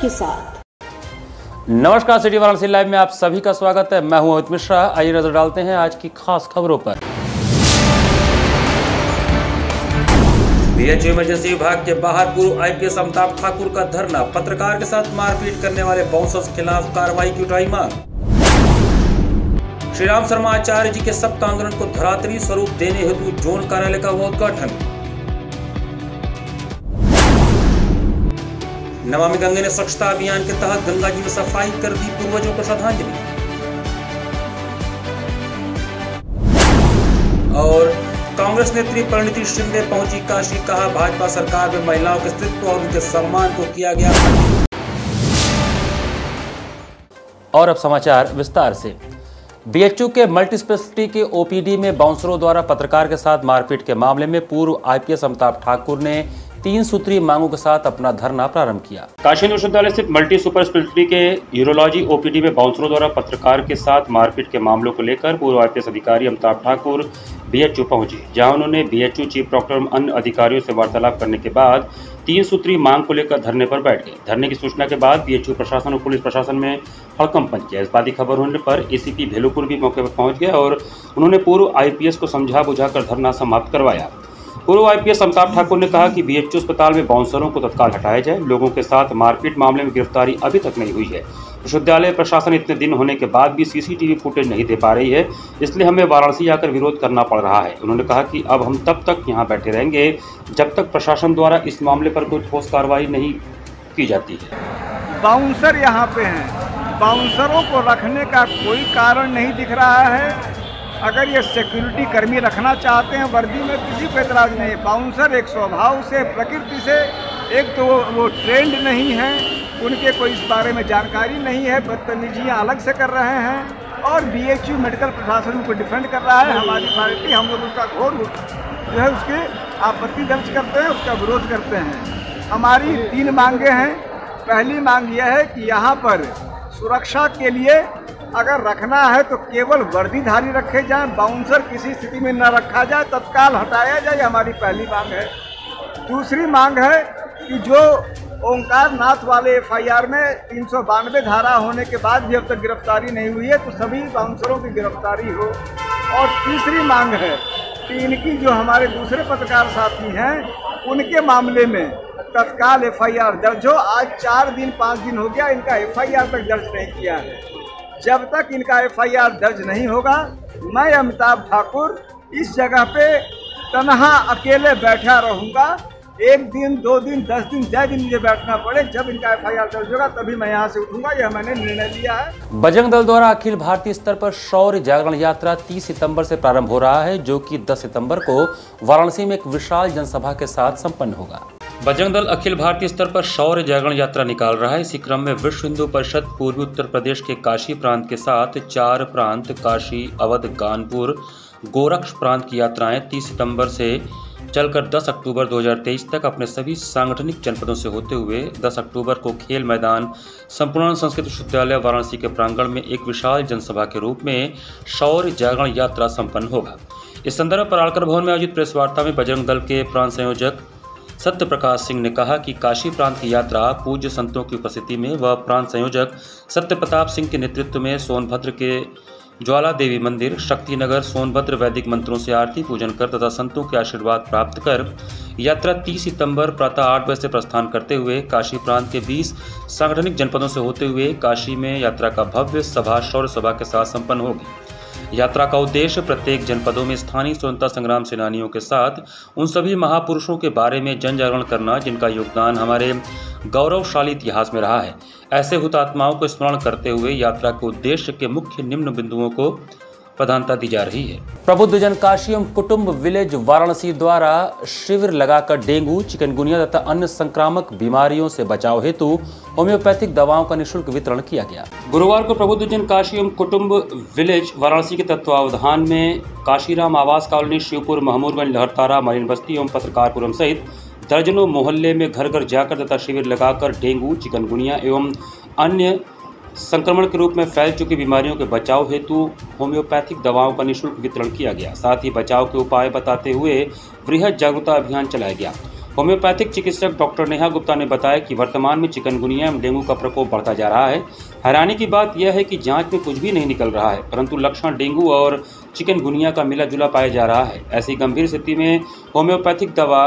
के साथ। नमस्कार, सिटी वाराणसी लाइव में आप सभी का स्वागत है। मैं हूं अमित मिश्रा। आइए नजर डालते हैं आज की खास खबरों पर। बीएचयू इमरजेंसी विभाग के बाहर पूर्व आईपीएस अमिताभ ठाकुर का धरना, पत्रकार के साथ मारपीट करने वाले बाउंसर्स के खिलाफ कार्रवाई की उठाई मांग। श्री राम शर्मा आचार्य जी के सप्ताह आंदोलन को धरातलीय स्वरूप देने हेतु जोन कार्यालय का हुआ उद्घाटन। नमामि गंगे ने स्वच्छता अभियान के तहत गंगा जी में सफाई कर दी, पूर्वजों को श्रद्धांजलि। और कांग्रेस नेत्री परिणीति शिंदे पहुंची काशी, कहा भाजपा सरकार में महिलाओं के अस्तित्व और उनके सम्मान को किया गया। और अब समाचार विस्तार से। बीएचयू के मल्टी स्पेशलिटी के ओपीडी में बाउंसरों द्वारा पत्रकार के साथ मारपीट के मामले में पूर्व आईपीएस अमिताभ ठाकुर ने 3 सूत्रीय मांगों के साथ अपना धरना प्रारंभ किया। काशी विश्वविद्यालय स्थित मल्टी सुपर स्पेशलिटी के यूरोलॉजी ओपीडी में बाउंसरों द्वारा पत्रकार के साथ मारपीट के मामलों को लेकर पूर्व आईपीएस अधिकारी अमिताभ ठाकुर बीएचयू पहुंचे, जहां उन्होंने बीएचयू चीफ डॉक्टर एवं अन्य अधिकारियों से वार्तालाप करने के बाद 3 सूत्रीय मांग को लेकर धरने पर बैठ गए। धरने की सूचना के बाद बीएचयू प्रशासन और पुलिस प्रशासन में हड़कंप मच गया। इस बात की खबर होने पर एसीपी भेलुपुर भी मौके पर पहुंच गया और उन्होंने पूर्व आईपीएस को समझा बुझाकर धरना समाप्त करवाया। पूर्व आईपीएस अमिताभ ठाकुर ने कहा कि बीएचयू अस्पताल में बाउंसरों को तत्काल हटाया जाए। लोगों के साथ मारपीट मामले में गिरफ्तारी अभी तक नहीं हुई है। विश्वविद्यालय प्रशासन इतने दिन होने के बाद भी सीसीटीवी फुटेज नहीं दे पा रही है, इसलिए हमें वाराणसी आकर विरोध करना पड़ रहा है। उन्होंने कहा कि अब हम तब तक यहाँ बैठे रहेंगे जब तक प्रशासन द्वारा इस मामले पर कोई ठोस कार्रवाई नहीं की जाती है। बाउंसर यहाँ पे हैं, बाउंसरों को रखने का कोई कारण नहीं दिख रहा है। अगर ये सिक्योरिटी कर्मी रखना चाहते हैं वर्दी में, किसी को एतराज नहीं। बाउंसर एक स्वभाव से, प्रकृति से, एक तो वो ट्रेंड नहीं है, उनके कोई इस बारे में जानकारी नहीं है, बदतमीजियाँ अलग से कर रहे हैं और बीएचयू मेडिकल प्रशासन को डिफेंड कर रहा है। हमारी पार्टी, हम लोग उसका घोर जो है उसके आपत्ति दर्ज करते हैं, उसका विरोध करते हैं। हमारी 3 मांगे हैं। पहली मांग यह है कि यहाँ पर सुरक्षा के लिए अगर रखना है तो केवल वर्दीधारी रखे जाएं, बाउंसर किसी स्थिति में न रखा जाए, तत्काल हटाया जाए, हमारी पहली मांग है। दूसरी मांग है कि जो ओंकार नाथ वाले एफआईआर में 392 धारा होने के बाद भी अब तक गिरफ्तारी नहीं हुई है, तो सभी बाउंसरों की गिरफ्तारी हो। और तीसरी मांग है कि इनकी जो हमारे दूसरे पत्रकार साथी हैं उनके मामले में तत्काल एफआईआर दर्ज हो। आज 4 दिन 5 दिन हो गया, इनका एफआईआर तक दर्ज नहीं किया है। जब तक इनका एफआईआर दर्ज नहीं होगा, मैं अमिताभ ठाकुर इस जगह पे तनहा अकेले बैठा रहूंगा। 1 दिन 2 दिन 10 दिन जय दिन मुझे बैठना पड़े, जब इनका एफआईआर दर्ज होगा तभी मैं यहाँ से उठूंगा। यह मैंने निर्णय लिया है। बजरंग दल द्वारा अखिल भारतीय स्तर पर शौर्य जागरण यात्रा 30 सितंबर से प्रारंभ हो रहा है, जो कि 10 सितंबर को वाराणसी में एक विशाल जनसभा के साथ संपन्न होगा। बजरंग दल अखिल भारतीय स्तर पर शौर्य जागरण यात्रा निकाल रहा है। इसी क्रम में विश्व हिंदू परिषद पूर्वी उत्तर प्रदेश के काशी प्रांत के साथ 4 प्रांत काशी, अवध, कानपुर, गोरक्ष प्रांत की यात्राएं 30 सितंबर से चलकर 10 अक्टूबर 2023 तक अपने सभी सांगठनिक जनपदों से होते हुए 10 अक्टूबर को खेल मैदान संपूर्ण संस्कृत विश्वविद्यालय वाराणसी के प्रांगण में एक विशाल जनसभा के रूप में शौर्य जागरण यात्रा संपन्न होगा। इस संदर्भ में परालकर भवन में आयोजित प्रेस वार्ता में बजरंग दल के प्रांत संयोजक सत्य प्रकाश सिंह ने कहा कि काशी प्रांत की यात्रा पूज्य संतों की उपस्थिति में व प्रांत संयोजक सत्य प्रताप सिंह के नेतृत्व में सोनभद्र के ज्वाला देवी मंदिर, शक्तिनगर, सोनभद्र वैदिक मंत्रों से आरती पूजन कर तथा संतों के आशीर्वाद प्राप्त कर यात्रा 30 सितंबर प्रातः 8 बजे से प्रस्थान करते हुए काशी प्रांत के 20 सांगठनिक जनपदों से होते हुए काशी में यात्रा का भव्य सभा शौर्य सभा के साथ संपन्न होगी। यात्रा का उद्देश्य प्रत्येक जनपदों में स्थानीय स्वतंत्रता संग्राम सेनानियों के साथ उन सभी महापुरुषों के बारे में जन जागरण करना जिनका योगदान हमारे गौरवशाली इतिहास में रहा है। ऐसे हुतात्माओं को स्मरण करते हुए यात्रा के उद्देश्य के मुख्य निम्न बिंदुओं को प्रधानता दी जा रही है। प्रबुद्धजन काशी एवं कुटुंब विलेज वाराणसी द्वारा शिविर लगाकर डेंगू, चिकनगुनिया तथा अन्य संक्रामक बीमारियों से बचाव हेतु होम्योपैथिक दवाओं का निःशुल्क वितरण किया गया। गुरुवार को प्रबुद्धजन काशी एवं कुटुंब विलेज वाराणसी के तत्वावधान में काशीराम आवास कॉलोनी, शिवपुर, महमूदगंज, लहरतारा, मरीन बस्ती एवं पत्रकारपुरम सहित दर्जनों मोहल्ले में घर घर जाकर तथा शिविर लगाकर डेंगू, चिकनगुनिया एवं अन्य संक्रमण के रूप में फैल चुकी बीमारियों के बचाव हेतु होम्योपैथिक दवाओं का निःशुल्क वितरण किया गया। साथ ही बचाव के उपाय बताते हुए वृहद जागरूकता अभियान चलाया गया। होम्योपैथिक चिकित्सक डॉक्टर नेहा गुप्ता ने बताया कि वर्तमान में चिकनगुनिया एवं डेंगू का प्रकोप बढ़ता जा रहा है। हैरानी की बात यह है कि जांच में कुछ भी नहीं निकल रहा है, परंतु लक्षण डेंगू और चिकनगुनिया का मिला जुला पाया जा रहा है। ऐसी गंभीर स्थिति में होम्योपैथिक दवा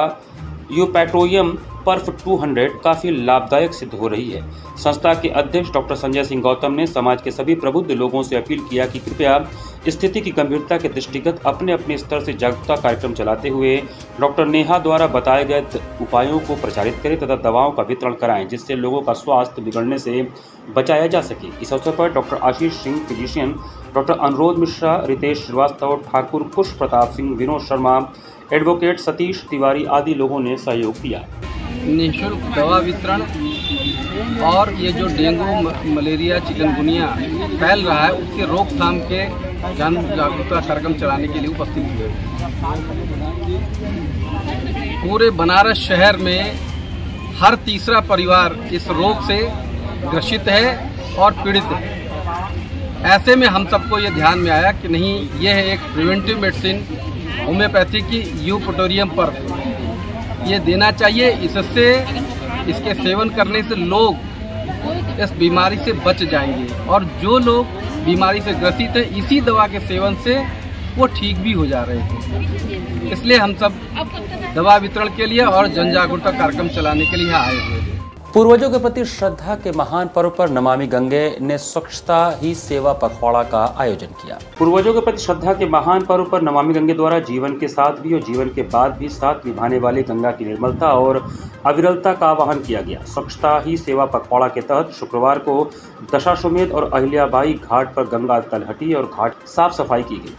यूपैटोरियम पर्फ 200 काफ़ी लाभदायक सिद्ध हो रही है। संस्था के अध्यक्ष डॉक्टर संजय सिंह गौतम ने समाज के सभी प्रबुद्ध लोगों से अपील किया कि कृपया स्थिति की गंभीरता के दृष्टिगत अपने अपने स्तर से जागरूकता कार्यक्रम चलाते हुए डॉक्टर नेहा द्वारा बताए गए उपायों को प्रचारित करें तथा दवाओं का वितरण कराएं, जिससे लोगों का स्वास्थ्य बिगड़ने से बचाया जा सके। इस अवसर पर doctor Ashish Singh physician, doctor अनुरोध मिश्रा, रितेश श्रीवास्तव, ठाकुर पुष्प प्रताप सिंह, विनोद शर्मा, एडवोकेट सतीश तिवारी आदि लोगों ने सहयोग दिया। निःशुल्क दवा वितरण और ये जो डेंगू, मलेरिया, चिकनगुनिया फैल रहा है उसके रोकथाम के जन जागरूकता कार्यक्रम चलाने के लिए उपस्थित हुए। पूरे बनारस शहर में हर तीसरा परिवार इस रोग से ग्रसित है और पीड़ित है। ऐसे में हम सबको ये ध्यान में आया कि नहीं, यह है एक प्रिवेंटिव मेडिसिन होम्योपैथी की यूपैटोरियम पर्फ ये देना चाहिए। इससे इसके सेवन करने से लोग इस बीमारी से बच जाएंगे और जो लोग बीमारी से ग्रसित हैं इसी दवा के सेवन से वो ठीक भी हो जा रहे हैं। इसलिए हम सब दवा वितरण के लिए और जन जागरूकता कार्यक्रम चलाने के लिए यहाँ आए हुए हैं। पूर्वजों के प्रति श्रद्धा के महान पर्व पर नमामि गंगे ने स्वच्छता ही सेवा पखवाड़ा का आयोजन किया। पूर्वजों के प्रति श्रद्धा के महान पर्व पर नमामि गंगे द्वारा जीवन के साथ भी और जीवन के बाद भी साथ निभाने वाली गंगा की निर्मलता और अविरलता का आह्वान किया गया। स्वच्छता ही सेवा पखवाड़ा के तहत शुक्रवार को दशाश्वमेध और अहिल्याबाई घाट पर गंगा तलहटी और घाट साफ सफाई की गई।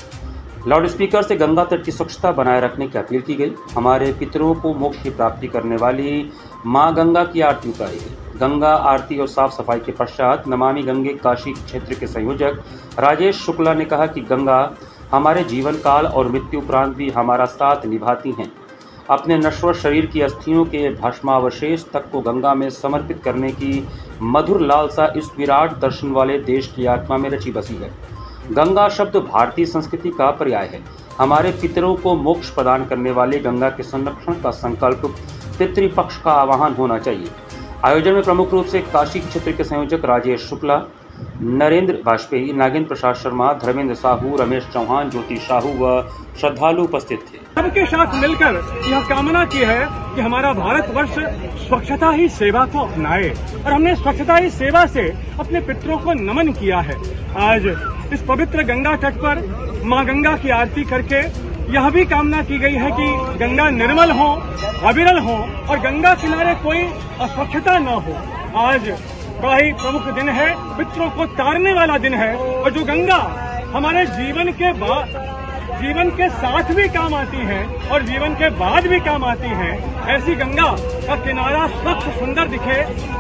लाउड स्पीकर से गंगा तट की स्वच्छता बनाए रखने की अपील की गई। हमारे पितरों को मोक्ष की प्राप्ति करने वाली मां गंगा की आरती उतारी गई। गंगा आरती और साफ सफाई के पश्चात नमामि गंगे काशी क्षेत्र के संयोजक राजेश शुक्ला ने कहा कि गंगा हमारे जीवन काल और मृत्यु उपरांत भी हमारा साथ निभाती हैं। अपने नश्वर शरीर की अस्थियों के भस्मावशेष तक को गंगा में समर्पित करने की मधुर लालसा इस विराट दर्शन वाले देश की आत्मा में रची बसी है। गंगा शब्द भारतीय संस्कृति का पर्याय है। हमारे पितरों को मोक्ष प्रदान करने वाले गंगा के संरक्षण का संकल्प पितृपक्ष का आह्वान होना चाहिए। आयोजन में प्रमुख रूप से काशी क्षेत्र के संयोजक राजेश शुक्ला, नरेंद्र वाजपेयी, नागेंद्र प्रसाद शर्मा, धर्मेंद्र साहू, रमेश चौहान, ज्योति साहू व श्रद्धालु उपस्थित थे। सबके साथ मिलकर यह कामना की है कि हमारा भारतवर्ष स्वच्छता ही सेवा को अपनाए और हमने स्वच्छता ही सेवा से अपने पितरों को नमन किया है। आज इस पवित्र गंगा तट पर मां गंगा की आरती करके यह भी कामना की गई है कि गंगा निर्मल हो, अविरल हो और गंगा किनारे कोई अस्वच्छता न हो। आज बड़ा ही प्रमुख दिन है, पितरों को तारने वाला दिन है और जो गंगा हमारे जीवन के साथ भी काम आती है और जीवन के बाद भी काम आती है, ऐसी गंगा का किनारा स्वच्छ सुंदर दिखे।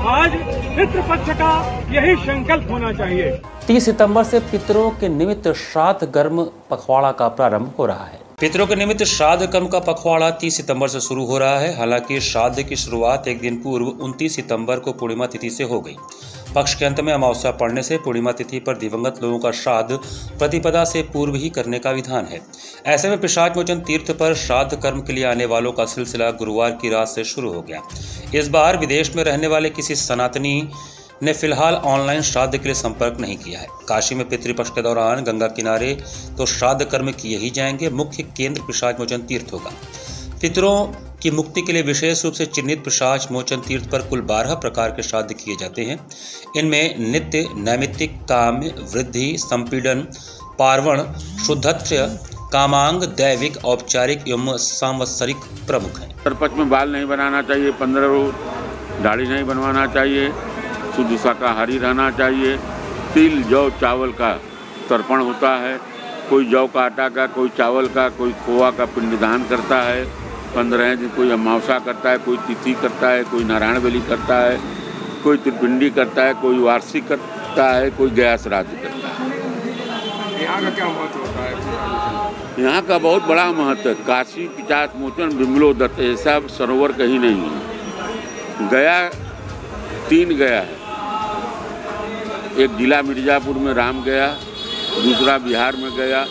आज पितृपक्ष का यही संकल्प होना चाहिए। 30 सितंबर से पितरों के निमित्त श्राद्ध कर्म पखवाड़ा का प्रारंभ हो रहा है। पितरों के निमित्त श्राद्ध कर्म का पखवाड़ा 30 सितंबर से शुरू हो रहा है। हालांकि श्राद्ध की शुरुआत एक दिन पूर्व 29 सितंबर को पूर्णिमा तिथि से हो गई। पक्ष के अंत में अमावस्या पड़ने से पूर्णिमा तिथि पर दिवंगत लोगों का श्राद्ध प्रतिपदा से पूर्व ही करने का विधान है। ऐसे में पिशाच मोचन तीर्थ पर श्राद्ध कर्म के लिए आने वालों का सिलसिला गुरुवार की रात से शुरू हो गया। इस बार विदेश में रहने वाले किसी सनातनी ने फिलहाल ऑनलाइन श्राद्ध के लिए संपर्क नहीं किया है। काशी में पितृपक्ष के दौरान गंगा किनारे तो श्राद्ध कर्म किए ही जाएंगे। मुख्य केंद्र पिशाच मोचन तीर्थ होगा। पितरों की मुक्ति के लिए विशेष रूप से चिन्हित पिशाच मोचन तीर्थ पर कुल 12 प्रकार के श्राद्ध किए जाते हैं। इनमें नित्य, नैमित्तिक, काम्य, वृद्धि, संपीडन, पार्वण, शुद्धत्य, कामांग, दैविक, औपचारिक एवं सांवत्सरिक प्रमुख हैं। सरपंच में बाल नहीं बनाना चाहिए, 15 रोज दाढ़ी नहीं बनवाना चाहिए, शुद्ध शाकाहारी रहना चाहिए। तिल, जौ, चावल का तर्पण होता है। कोई जौ का आटा का, कोई चावल का, कोई खोआ का पिंडदान करता है। 15 दिन कोई अमावस्या करता है, कोई तिथि करता है, कोई नारायण बलि करता है, कोई त्रिपिंडी करता है, कोई वार्षिक करता है, कोई गया श्राद्ध करता है। यहाँ का क्या महत्व होता है? यहाँ का बहुत बड़ा महत्व है। काशी, पिशाच मोचन, बिमलो दत्त, ऐसा सरोवर कहीं नहीं है। गया 3 गया है। एक जिला मिर्जापुर में राम गया, दूसरा बिहार में गया,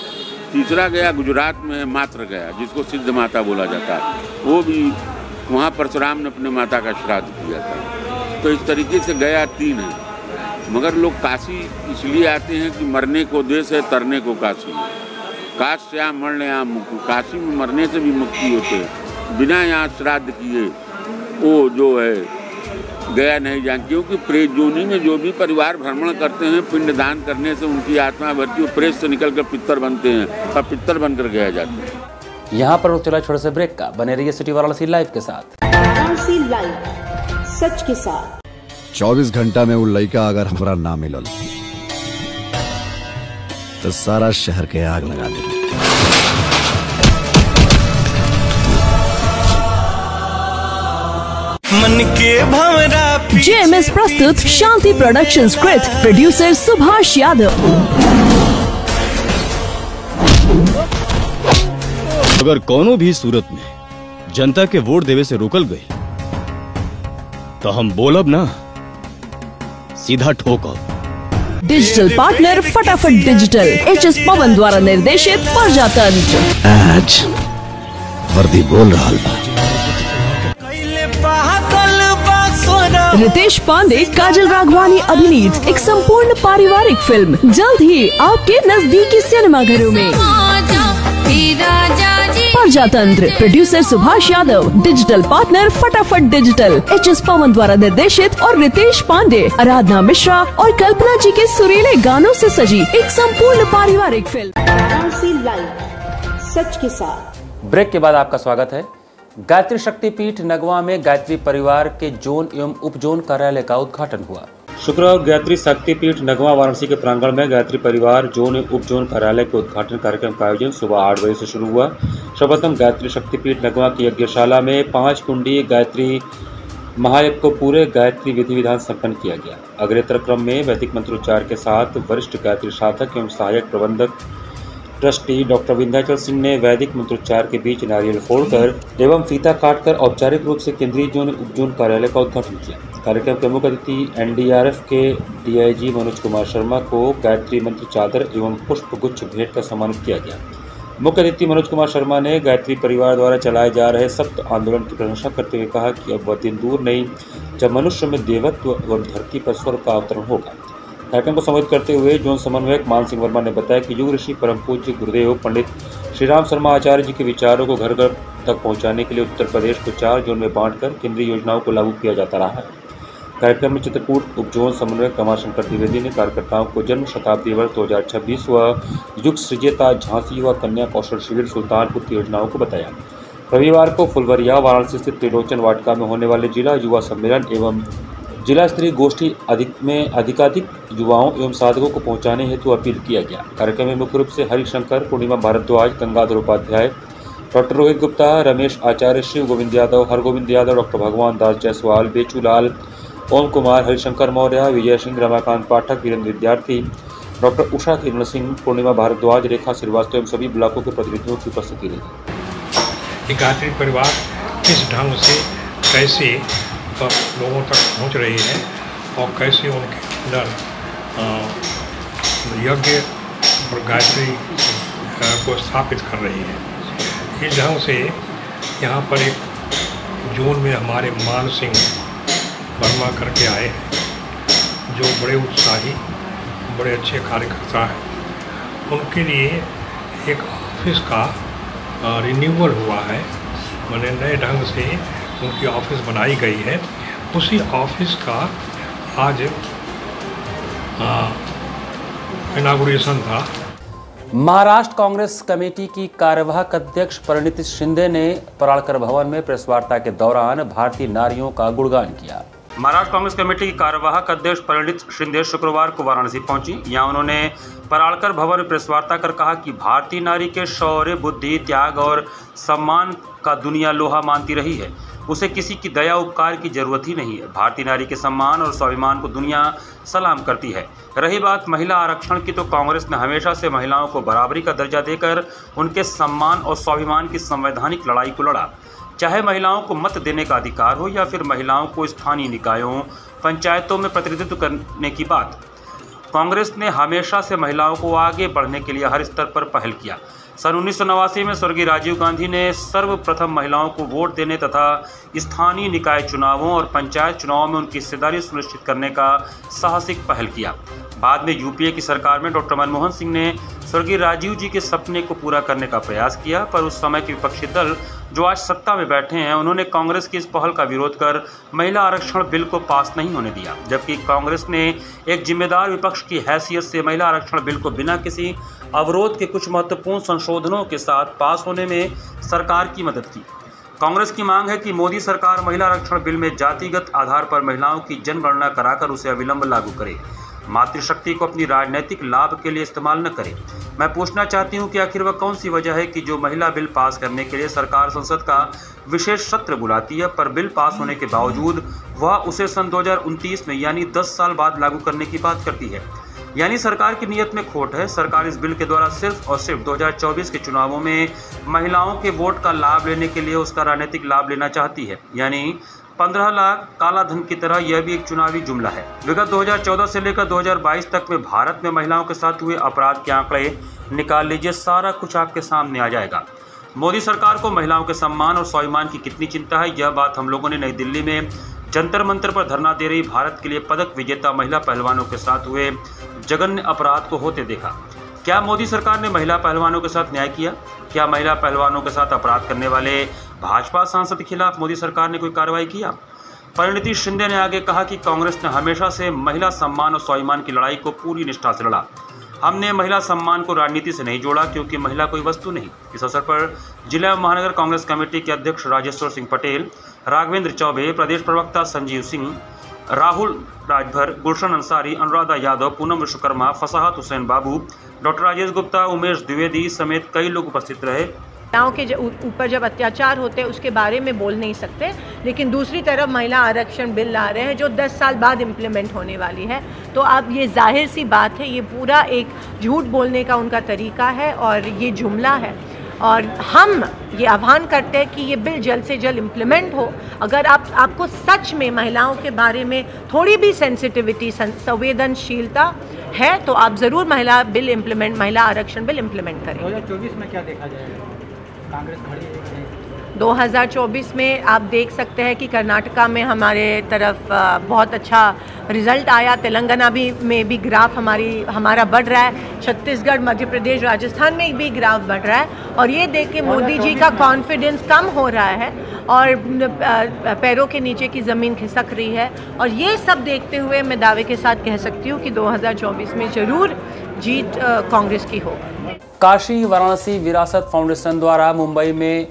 तीसरा गया गुजरात में मात्र गया, जिसको सिद्ध माता बोला जाता है। वो भी वहाँ परशुराम ने अपने माता का श्राद्ध किया था। तो इस तरीके से गया 3 है। मगर लोग काशी इसलिए आते हैं कि मरने को देश है, तरने को काशी है। काश्याम मरण्याम मुक्ति, काशी में मरने से भी मुक्ति होते हैं। बिना यहाँ श्राद्ध किए वो जो है गया नहीं जान, क्योंकि प्रेत योनि में जो भी परिवार भ्रमण करते हैं, पिंडदान करने से उनकी आत्मा बढ़ती है, प्रेत से निकलकर पितर बनते हैं और पितर बनकर गया जाते हैं। यहाँ पर चला छोटे से ब्रेक का, बने रहिए सिटी वाराणसी लाइव के साथ। वाराणसी लाइव, सच के साथ। 24 घंटा में वो लड़का अगर हमरा ना मिलल तो सारा शहर के आग लगा दे। मन के भंवरा JMS प्रस्तुत शांति प्रोडक्शंस कृत प्रोड्यूसर सुभाष यादव। अगर कोनो भी सूरत में जनता के वोट देवे से रोकल गई तो हम बोलब ना, सीधा ठोकब। डिजिटल पार्टनर फटाफट डिजिटल, HS पवन द्वारा निर्देशित प्रजातंत्र। आज वर्दी बोल रहा बा। रितेश पांडे, काजल राघवानी अभिनीत एक संपूर्ण पारिवारिक फिल्म जल्द ही आपके नजदीकी सिनेमाघरों में। प्रजातंत्र, producer Subhash Yadav, digital partner फटाफट डिजिटल, HS पवन द्वारा निर्देशित और रितेश पांडे, आराधना मिश्रा और कल्पना जी के सुरीले गानों से सजी एक संपूर्ण पारिवारिक फिल्म। वाराणसी लाइव, सच के साथ। ब्रेक के बाद आपका स्वागत है। गायत्री शक्तिपीठ नगवा में गायत्री परिवार के जोन एवं उप जोन कार्यालय का उद्घाटन हुआ। शुक्रवार गायत्री शक्तिपीठ नगवा वाराणसी के प्रांगण में गायत्री परिवार जोन एवं उप जोन कार्यालय के उद्घाटन कार्यक्रम का आयोजन सुबह 8 बजे से शुरू हुआ। सर्वप्रथम गायत्री शक्तिपीठ नगवा की यज्ञशाला में 5 कुंडी गायत्री महायज्ञ को पूरे गायत्री विधि विधान संपन्न किया गया। अग्रेतर क्रम में वैदिक मंत्रोच्चार के साथ वरिष्ठ गायत्री साधक एवं सहायक प्रबंधक ट्रस्टी डॉक्टर विंध्याचल सिंह ने वैदिक मंत्रोच्चार के बीच नारियल फोड़कर एवं फीता काटकर औपचारिक रूप से केंद्रीय जोन उप जोन कार्यालय का उद्घाटन किया। कार्यक्रम के मुख्य अतिथि NDRF के DIG मनोज कुमार शर्मा को गायत्री मंत्र चादर एवं पुष्प गुच्छ भेंट कर सम्मानित किया गया। मुख्य अतिथि मनोज कुमार शर्मा ने गायत्री परिवार द्वारा चलाए जा रहे सप्त आंदोलन की प्रशंसा करते हुए कहा कि अब वह दिन दूर नहीं जब मनुष्य में देवत्व एवं धरती पर स्वर्ग का अवतरण होगा। कार्यक्रम को संबोधित करते हुए जोन समन्वयक मान सिंह वर्मा ने बताया कि युग ऋषि परम पूज्य गुरुदेव पंडित श्री राम शर्मा आचार्य जी के विचारों को घर घर तक पहुंचाने के लिए उत्तर प्रदेश को 4 जोन में बांटकर केंद्रीय योजनाओं को लागू किया जाता रहा है। कार्यक्रम में चित्रकूट उप जोन समन्वयक कमाशंकर द्विवेदी ने कार्यकर्ताओं को जन्म शताब्दी वर्ष 2026 व युग सृजता झांसी युवा कन्या कौशल शिविर सुल्तानपुर की योजनाओं को बताया। रविवार को फुलवरिया वाराणसी स्थित त्रिलोचन वाटिका में होने वाले जिला युवा सम्मेलन एवं जिला स्तरीय गोष्ठी अधिकाधिक युवाओं एवं साधकों को पहुंचाने हेतु अपील किया गया। कार्यक्रम में मुख्य रूप से हरिशंकर, पूर्णिमा भारद्वाज, गंगाधर उपाध्याय, डॉक्टर रोहित गुप्ता, रमेश आचार्य, शिव गोविंद यादव, हरगोविंद यादव, डॉक्टर भगवान दास जायसवाल, बेचूलाल, ओम कुमार, हरिशंकर मौर्य, विजय सिंह, रमाकांत पाठक, वीरेंद्र विद्यार्थी, डॉक्टर उषा किरण सिंह, पूर्णिमा भारद्वाज, रेखा श्रीवास्तव एवं सभी ब्लॉकों के प्रतिनिधियों की उपस्थिति रही। गायत्री परिवार किस ढंग से कैसे लोगों तक पहुंच रही है और कैसे उनके अंदर यज्ञ और गायत्री को स्थापित कर रही है। इस ढंग से यहाँ पर एक जून में हमारे मान सिंह वर्मा करके आए हैं, जो बड़े उत्साही, बड़े अच्छे कार्यकर्ता हैं। उनके लिए एक ऑफिस का रिन्यूअल हुआ है, मैंने नए ढंग से उनकी ऑफिस बनाई गई है। उसी ऑफिस का आज इनागुरेशन था। महाराष्ट्र कांग्रेस कमेटी की कार्यवाहक अध्यक्ष परिणीति शिंदे ने पराड़कर भवन में प्रेस वार्ता के दौरान भारतीय नारियों का गुणगान किया। महाराष्ट्र कांग्रेस कमेटी की कार्यवाहक अध्यक्ष परिणीति शिंदे शुक्रवार को वाराणसी पहुंची। यहां उन्होंने पराड़कर भवन में प्रेस वार्ता कर कहा कि भारतीय नारी के शौर्य, बुद्धि, त्याग और सम्मान का दुनिया लोहा मानती रही है। उसे किसी की दया उपकार की जरूरत ही नहीं है। भारतीय नारी के सम्मान और स्वाभिमान को दुनिया सलाम करती है। रही बात महिला आरक्षण की, तो कांग्रेस ने हमेशा से महिलाओं को बराबरी का दर्जा देकर उनके सम्मान और स्वाभिमान की संवैधानिक लड़ाई को लड़ा। चाहे महिलाओं को मत देने का अधिकार हो या फिर महिलाओं को स्थानीय निकायों, पंचायतों में प्रतिनिधित्व करने की बात। कांग्रेस ने हमेशा से महिलाओं को आगे बढ़ने के लिए हर स्तर पर पहल किया। सन 1989 में स्वर्गीय राजीव गांधी ने सर्वप्रथम महिलाओं को वोट देने तथा स्थानीय निकाय चुनावों और पंचायत चुनावों में उनकी हिस्सेदारी सुनिश्चित करने का साहसिक पहल किया। बाद में यूपीए की सरकार में डॉक्टर मनमोहन सिंह ने स्वर्गीय राजीव जी के सपने को पूरा करने का प्रयास किया, पर उस समय के विपक्षी दल जो आज सत्ता में बैठे हैं, उन्होंने कांग्रेस की इस पहल का विरोध कर महिला आरक्षण बिल को पास नहीं होने दिया, जबकि कांग्रेस ने एक जिम्मेदार विपक्ष की हैसियत से महिला आरक्षण बिल को बिना किसी अवरोध के कुछ महत्वपूर्ण संशोधनों के साथ पास होने में सरकार की मदद की। कांग्रेस की मांग है कि मोदी सरकार महिला आरक्षण बिल में जातिगत आधार पर महिलाओं की जनगणना कराकर उसे अविलंब लागू करे, मातृशक्ति को अपनी राजनीतिक लाभ के लिए इस्तेमाल न करे। मैं पूछना चाहती हूं कि आखिर वह कौन सी वजह है कि जो महिला बिल पास करने के लिए सरकार संसद का विशेष सत्र बुलाती है, पर बिल पास होने के बावजूद वह उसे सन 2029 में यानी 10 साल बाद लागू करने की बात करती है। यानी सरकार की नीयत में खोट है। सरकार इस बिल के द्वारा सिर्फ और सिर्फ 2024 के चुनावों में महिलाओं के वोट का लाभ लेने के लिए उसका राजनीतिक लाभ लेना चाहती है। यानी 15 लाख काला धन की तरह यह भी एक चुनावी जुमला है। विगत 2014 से लेकर 2022 तक में भारत में महिलाओं के साथ हुए अपराध के आंकड़े निकाल लीजिए, सारा कुछ आपके सामने आ जाएगा। मोदी सरकार को महिलाओं के सम्मान और स्वाभिमान की कितनी चिंता है, यह बात हम लोगों ने नई दिल्ली में जंतर मंतर पर धरना दे रही भारत के लिए पदक विजेता महिला पहलवानों के साथ हुए जघन्य अपराध को होते देखा। क्या मोदी सरकार ने महिला पहलवानों के साथ न्याय किया? क्या महिला पहलवानों के साथ अपराध करने वाले भाजपा सांसद के खिलाफ मोदी सरकार ने कोई कार्रवाई किया? परिणीति शिंदे ने आगे कहा कि कांग्रेस ने हमेशा से महिला सम्मान और स्वाभिमान की लड़ाई को पूरी निष्ठा से लड़ा। हमने महिला सम्मान को राजनीति से नहीं जोड़ा, क्योंकि महिला कोई वस्तु नहीं। इस अवसर पर जिला महानगर कांग्रेस कमेटी के अध्यक्ष राजेश्वर सिंह पटेल, राघवेंद्र चौबे, प्रदेश प्रवक्ता संजीव सिंह, राहुल राजभर, गुलशन अंसारी, अनुराधा यादव, पूनम विश्वकर्मा, फसाहत हुसैन बाबू, डॉक्टर राजेश गुप्ता, उमेश द्विवेदी समेत कई लोग उपस्थित रहे। महिलाओं के ऊपर जब अत्याचार होते हैं उसके बारे में बोल नहीं सकते, लेकिन दूसरी तरफ महिला आरक्षण बिल ला रहे हैं जो 10 साल बाद इम्प्लीमेंट होने वाली है। तो अब ये जाहिर सी बात है, ये पूरा एक झूठ बोलने का उनका तरीका है और ये जुमला है। और हम ये आह्वान करते हैं कि ये बिल जल्द से जल्द इम्प्लीमेंट हो। अगर आपको सच में महिलाओं के बारे में थोड़ी भी सेंसिटिविटी, संवेदनशीलता है, तो आप ज़रूर महिला आरक्षण बिल इम्प्लीमेंट करें। 2024 में क्या देखा जाएगा? कांग्रेस खड़ी है 2024 में आप देख सकते हैं कि कर्नाटका में हमारे तरफ बहुत अच्छा रिजल्ट आया, तेलंगाना में भी ग्राफ हमारा बढ़ रहा है, छत्तीसगढ़, मध्य प्रदेश, राजस्थान में भी ग्राफ बढ़ रहा है। और ये देख के मोदी जी का कॉन्फिडेंस कम हो रहा है और पैरों के नीचे की ज़मीन खिसक रही है। और ये सब देखते हुए मैं दावे के साथ कह सकती हूँ कि 2024 में ज़रूर जीत कांग्रेस की हो। काशी वाराणसी विरासत फाउंडेशन द्वारा मुंबई में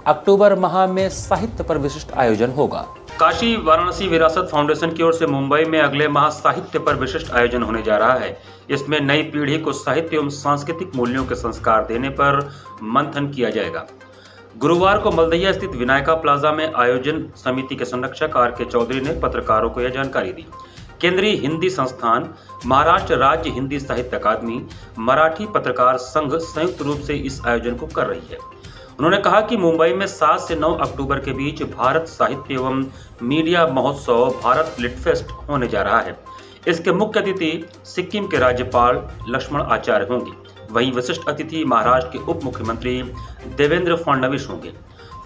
अक्टूबर माह में साहित्य पर विशिष्ट आयोजन होगा। काशी वाराणसी विरासत फाउंडेशन की ओर से मुंबई में अगले माह साहित्य पर विशिष्ट आयोजन होने जा रहा है। इसमें नई पीढ़ी को साहित्य एवं सांस्कृतिक मूल्यों के संस्कार देने पर मंथन किया जाएगा। गुरुवार को मलदहिया स्थित विनायका प्लाजा में आयोजन समिति के संरक्षक आर.के. चौधरी ने पत्रकारों को यह जानकारी दी। केंद्रीय हिंदी संस्थान, महाराष्ट्र राज्य हिंदी साहित्य अकादमी, मराठी पत्रकार संघ संयुक्त रूप से इस आयोजन को कर रही है। उन्होंने कहा कि मुंबई में 7 से 9 अक्टूबर के बीच भारत साहित्य एवं मीडिया महोत्सव भारत लिटफेस्ट होने जा रहा है। इसके मुख्य अतिथि सिक्किम के राज्यपाल लक्ष्मण आचार्य होंगे। वहीं विशिष्ट अतिथि महाराष्ट्र के उप मुख्यमंत्री देवेंद्र फडणवीस होंगे।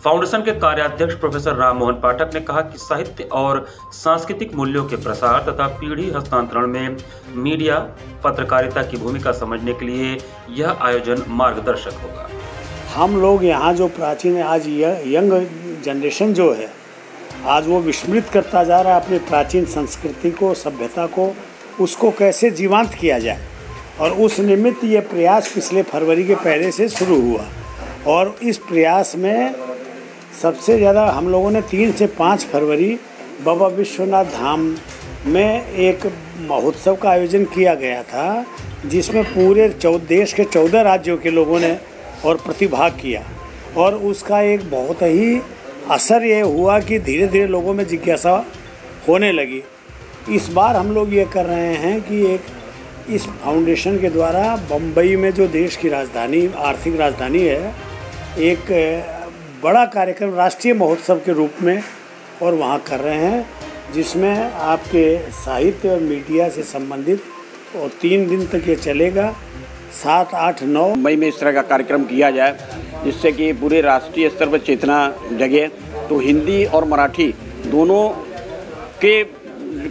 फाउंडेशन के कार्याध्यक्ष प्रोफेसर राम मोहन पाठक ने कहा कि साहित्य और सांस्कृतिक मूल्यों के प्रसार तथा पीढ़ी हस्तांतरण में मीडिया पत्रकारिता की भूमिका समझने के लिए यह आयोजन मार्गदर्शक होगा। हम लोग यहाँ जो प्राचीन आज यंग जनरेशन जो है आज वो विस्मृत करता जा रहा है अपनी प्राचीन संस्कृति को, सभ्यता को, उसको कैसे जीवंत किया जाए। और उस निमित्त ये प्रयास पिछले फरवरी के पहले से शुरू हुआ और इस प्रयास में सबसे ज़्यादा हम लोगों ने 3 से 5 फरवरी बाबा विश्वनाथ धाम में एक महोत्सव का आयोजन किया गया था, जिसमें पूरे देश के 14 राज्यों के लोगों ने और प्रतिभाग किया। और उसका एक बहुत ही असर ये हुआ कि धीरे धीरे लोगों में जिज्ञासा होने लगी। इस बार हम लोग ये कर रहे हैं कि इस फाउंडेशन के द्वारा बम्बई में जो देश की राजधानी, आर्थिक राजधानी है, एक बड़ा कार्यक्रम राष्ट्रीय महोत्सव के रूप में और वहाँ कर रहे हैं, जिसमें आपके साहित्य और मीडिया से संबंधित और 3 दिन तक ये चलेगा। 7, 8, 9 मई में इस तरह का कार्यक्रम किया जाए जिससे कि पूरे राष्ट्रीय स्तर पर चेतना जगे। तो हिंदी और मराठी दोनों के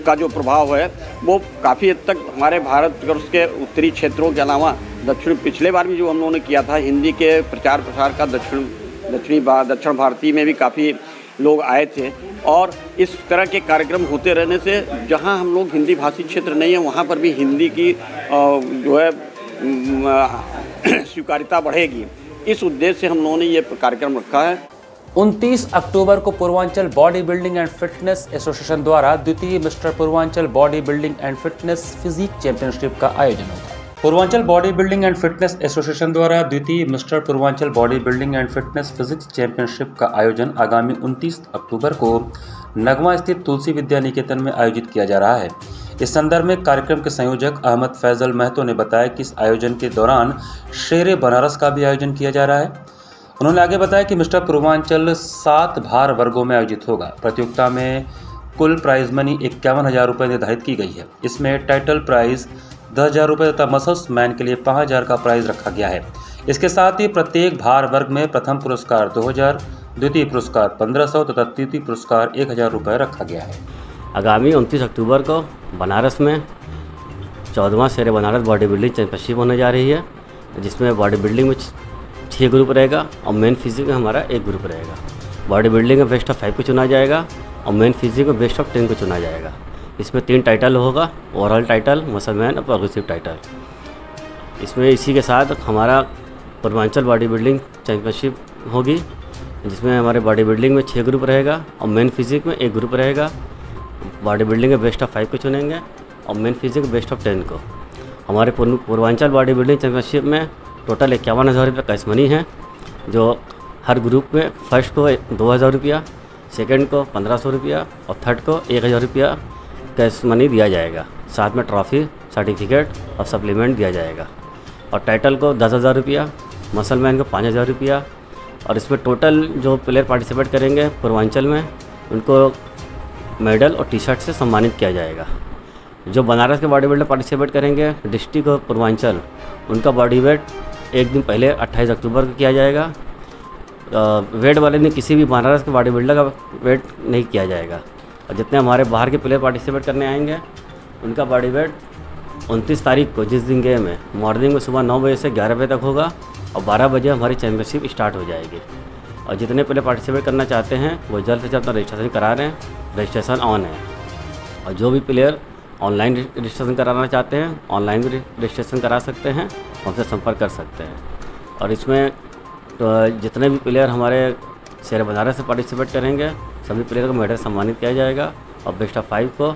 का जो प्रभाव है वो काफ़ी हद तक हमारे भारतवर्ष के उत्तरी क्षेत्रों के अलावा पिछले बार भी जो हम लोगों ने किया था हिंदी के प्रचार प्रसार का दक्षिण भारतीय में भी काफ़ी लोग आए थे। और इस तरह के कार्यक्रम होते रहने से जहां हम लोग हिंदी भाषी क्षेत्र नहीं है वहां पर भी हिंदी की जो है स्वीकार्यता बढ़ेगी। इस उद्देश्य से हम लोगों ने ये कार्यक्रम रखा है। 29 अक्टूबर को Purvanchal body building and fitness association द्वारा द्वितीय mister Purvanchal body building and fitness physique championship का आयोजन होगा। Purvanchal body building and fitness association द्वारा द्वितीय mister Purvanchal body building and fitness physics championship का आयोजन आगामी 29 अक्टूबर को नगमा स्थित तुलसी विद्या निकेतन में आयोजित किया जा रहा है। इस संदर्भ में कार्यक्रम के संयोजक अहमद फैजल महतो ने बताया कि इस आयोजन के दौरान शेरे बनारस का भी आयोजन किया जा रहा है। उन्होंने आगे बताया कि मिस्टर पूर्वांचल 7 भार वर्गों में आयोजित होगा। प्रतियोगिता में कुल प्राइज मनी 51,000 रुपये निर्धारित की गई है। इसमें टाइटल प्राइज 10,000 रुपये तथा मसल्स मैन के लिए 5,000 का प्राइज रखा गया है। इसके साथ ही प्रत्येक भार वर्ग में प्रथम पुरस्कार 2,000, द्वितीय पुरस्कार 1,500 तथा तृतीय पुरस्कार 1,000 रुपये रखा गया है। आगामी 29 अक्टूबर को बनारस में 14वां शेरे बनारस बॉडी बिल्डिंग चैंपियनशिप होने जा रही है, जिसमें बॉडी बिल्डिंग में 6 ग्रुप रहेगा और मेन फिजिक में हमारा 1 ग्रुप रहेगा। बॉडी बिल्डिंग में बेस्ट ऑफ 5 को चुना जाएगा और मेन फिजिक में बेस्ट ऑफ 10 को चुना जाएगा। इसमें 3 टाइटल होगा, ओवरऑल टाइटल, मसल मैन और प्रोग्रेसिव टाइटल। इसमें इसी के साथ हमारा पूर्वांचल बॉडी बिल्डिंग चैंपियनशिप होगी, जिसमें हमारे बॉडी बिल्डिंग में 6 ग्रुप रहेगा और मेन फिजिक में 1 ग्रुप रहेगा। बॉडी बिल्डिंग में बेस्ट ऑफ 5 को चुनेंगे और मेन फिजिक बेस्ट ऑफ 10 को। हमारे पूर्वांचल बॉडी बिल्डिंग चैंपियनशिप में टोटल 51,000 रुपये कैश मनी है, जो हर ग्रुप में फर्स्ट को 2,000 रुपया, सेकेंड को 1,500 रुपया और थर्ड को 1,000 रुपया कैश मनी दिया जाएगा। साथ में ट्रॉफी, सर्टिफिकेट और सप्लीमेंट दिया जाएगा। और टाइटल को 10,000 रुपया, मसल मैन को 5,000 रुपया। और इसमें टोटल जो प्लेयर पार्टिसिपेट करेंगे पूर्वांचल में, उनको मेडल और टी-शर्ट से सम्मानित किया जाएगा। जो बनारस के बॉडी बिल्डर पार्टिसिपेट करेंगे डिस्ट्रिक्ट और पूर्वांचल, उनका बॉडी वेट एक दिन पहले 28 अक्टूबर को किया जाएगा। वेट वाले ने किसी भी बनारस के बॉडी बिल्डर का वेट नहीं किया जाएगा। और जितने हमारे बाहर के प्लेयर पार्टिसिपेट करने आएंगे उनका बॉडी वेट 29 तारीख को, जिस दिन गेम है, मॉर्निंग में सुबह 9 बजे से 11 बजे तक होगा और 12 बजे हमारी चैंपियनशिप स्टार्ट हो जाएगी। और जितने प्लेयर पार्टिसिपेट करना चाहते हैं वो जल्द से जल्द अपना रजिस्ट्रेशन करा रहे हैं। रजिस्ट्रेशन ऑन है। और जो भी प्लेयर ऑनलाइन रजिस्ट्रेशन कराना चाहते हैं ऑनलाइन भी रजिस्ट्रेशन करा सकते हैं, हमसे संपर्क कर सकते हैं। और इसमें तो जितने भी प्लेयर हमारे शेर बनारस से पार्टिसिपेट करेंगे सभी प्लेयर को मेडल सम्मानित किया जाएगा और बेस्ट ऑफ 5 को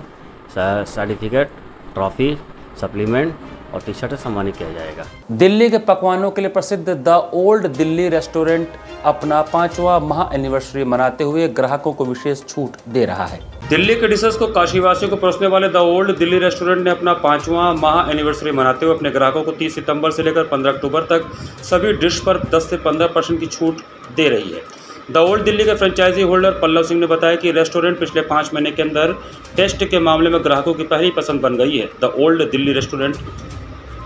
सर्टिफिकेट, ट्रॉफी, सप्लीमेंट और टी-शर्ट सम्मानित किया जाएगा। दिल्ली के पकवानों के लिए प्रसिद्ध द ओल्ड दिल्ली रेस्टोरेंट अपना 5वां महा एनिवर्सरी मनाते हुए ग्राहकों को विशेष छूट दे रहा है। दिल्ली के डिशेस को काशीवासियों को परोसने वाले द ओल्ड दिल्ली रेस्टोरेंट ने अपना 5वां महा एनिवर्सरी मनाते हुए अपने ग्राहकों को 30 सितंबर से लेकर 15 अक्टूबर तक सभी डिश पर 10 से 15% की छूट दे रही है। द ओल्ड दिल्ली के फ्रेंचाइजी होल्डर पल्लव सिंह ने बताया कि रेस्टोरेंट पिछले 5 महीने के अंदर टेस्ट के मामले में ग्राहकों की पहली पसंद बन गई है। द ओल्ड दिल्ली रेस्टोरेंट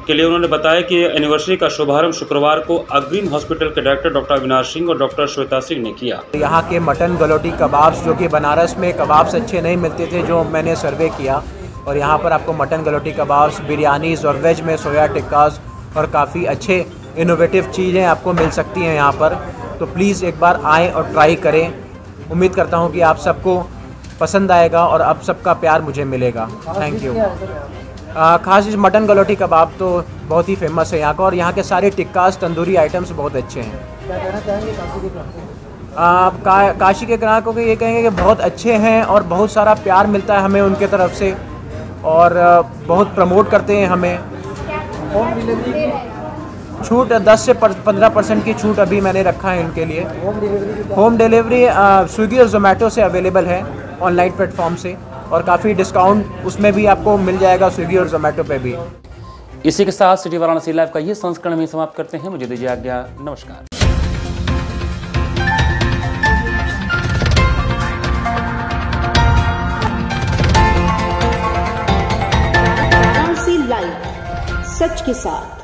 के लिए उन्होंने बताया कि एनिवर्सरी का शुभारंभ शुक्रवार को अग्रिम हॉस्पिटल के डायरेक्टर डॉक्टर अविनाश सिंह और डॉक्टर श्वेता सिंह ने किया। यहाँ के मटन गलोटी कबाब्स, जो कि बनारस में कबाब्स अच्छे नहीं मिलते थे, जो मैंने सर्वे किया, और यहाँ पर आपको मटन गलोटी कबाब्स, बिरयानीज़ और वेज में सोया टिक्कास और काफ़ी अच्छे इनोवेटिव चीज़ें आपको मिल सकती हैं यहाँ पर। तो प्लीज़ एक बार आएँ और ट्राई करें। उम्मीद करता हूँ कि आप सबको पसंद आएगा और आप सबका प्यार मुझे मिलेगा। Thank you. खास चीज़ मटन गलोटी कबाब तो बहुत ही फेमस है यहाँ का, और यहाँ के सारे टिक्कास, तंदूरी आइटम्स बहुत अच्छे हैं। क्या कहना चाहेंगे काशी के ग्राहकों? काशी के ग्राहकों को ये कहेंगे कि बहुत अच्छे हैं और बहुत सारा प्यार मिलता है हमें उनके तरफ से, और बहुत प्रमोट करते हैं हमें। होम डिलीवरी छूट 10 से 15% की छूट अभी मैंने रखा है इनके लिए। होम डिलीवरी स्विगी और जोमेटो से अवेलेबल है, ऑनलाइन प्लेटफॉर्म से, और काफ़ी डिस्काउंट उसमें भी आपको मिल जाएगा स्विगी और जोमेटो पे भी। इसी के साथ सिटी वाराणसी लाइव का ये संस्करण में समाप्त करते हैं। मुझे दीजिए आज्ञा। नमस्कार। वाराणसी लाइव। सच के साथ।